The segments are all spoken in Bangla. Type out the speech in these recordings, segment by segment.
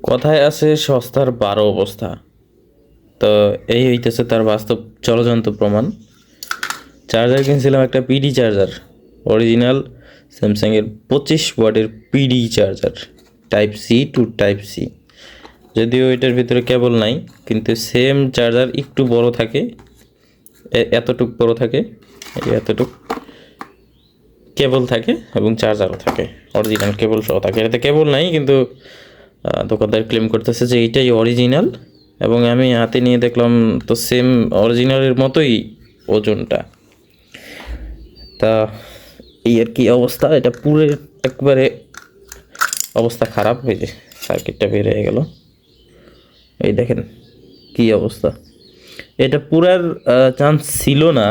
কথায় আছে সস্তার 12 অবস্থা। তো এই হইতেছে তার বাস্তব চলজন্ত প্রমাণ। চার্জার কিনছিলাম একটা পিডি চার্জার, অরিজিনাল স্যামসাংয়ের 25 ওয়াটের PD charger, type C to type C. যদিও এটার ভিতরে কেবল নাই, কিন্তু সেম চার্জার একটু বড় থাকে, এতটুক বড় থাকে, এতটুক কেবল থাকে এবং চার্জারও থাকে, অরিজিনাল কেবল সহ থাকে। এটাতে কেবল নাই, কিন্তু দোকানদার ক্লেম করতেছে যে এইটাই অরিজিনাল, এবং আমি হাতে নিয়ে দেখলাম তো সেম অরিজিনালের মতোই ওজনটা। তা এই আর কি অবস্থা। এটা পুরো একবারে অবস্থা খারাপ হয়ে যায়, সার্কিটটা বের হয়ে গেল। এই দেখেন কি অবস্থা। এটা পুরার চান্স ছিল না।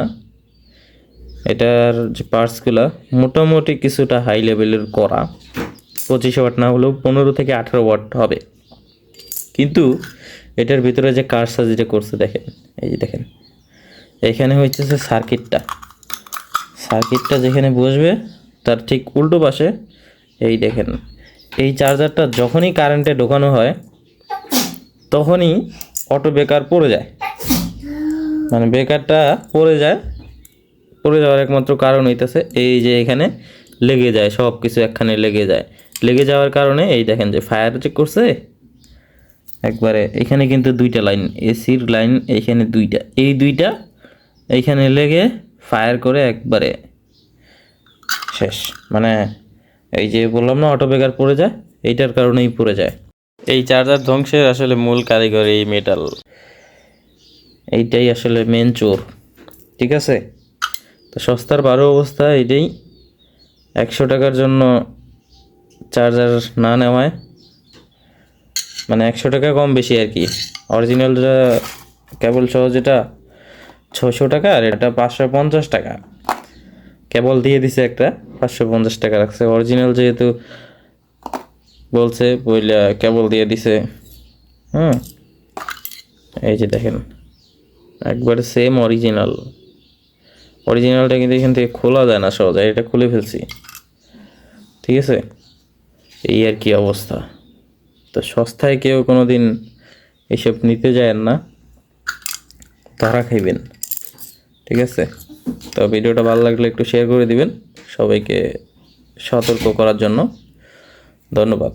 এটার যে পার্টসগুলো মোটামুটি কিছুটা হাই লেভেলের করা, 25 ওয়াট না হলেও 15 থেকে 18 ওয়াট হবে। কিন্তু এটার ভিতরে যে কারসাজিটা করছে দেখেন, এই যে দেখেন, এখানে হচ্ছে সার্কিটটা যেখানে বসবে তার ঠিক উল্টো পাশে এই দেখেন, এই চার্জারটা যখনই কারেন্টে ঢোকানো হয় তখনই অটো ব্রেকার পড়ে যায়। মানে ব্রেকারটা পড়ে যাওয়ার একমাত্র কারণ হইতেছে এই যে এখানে লেগে যায়, সব কিছু একখানে লেগে যাওয়ার কারণে এই দেখেন যে ফায়ার যে করছে একবারে। এখানে কিন্তু দুইটা লাইন, এসির লাইন এইখানে দুইটা, এই দুইটা এইখানে লেগে ফায়ার করে একবারে শেষ। মানে এই যে বললাম না অটো ব্রেকার পড়ে যায়, এইটার কারণেই পড়ে যায়। এই চার্জার ধ্বংসের আসলে মূল কারিগর এই মেটাল, এইটাই আসলে মেন চোর। ঠিক আছে, তো সস্তার 12 অবস্থা এটাই। 100 টাকার জন্য চার্জার না নেওয়ায়, মানে 100 টাকা কম বেশি আর কি। অরিজিনালটা কেবল সহ যেটা 600 টাকা, আর এটা 550 টাকা। কেবল দিয়ে দিছে একটা, 550 টাকা রাখছে। অরিজিনাল যেহেতু বলছে বইলা কেবল দিয়ে দিছে। এই যে দেখেন একবারে সেম অরিজিনালটা কিন্তু এখান থেকে খোলা যায় না সহজে, এটা খুলে ফেলছি। ঠিক আছে, এই আর কি অবস্থা। তো সস্তায় কেউ কোনো দিন এইসব নিতে যায় না, ধরা খাইবেন। ঠিক আছে, তো ভিডিওটা ভালো লাগলে একটু শেয়ার করে দিবেন সবাইকে সতর্ক করার জন্য। ধন্যবাদ।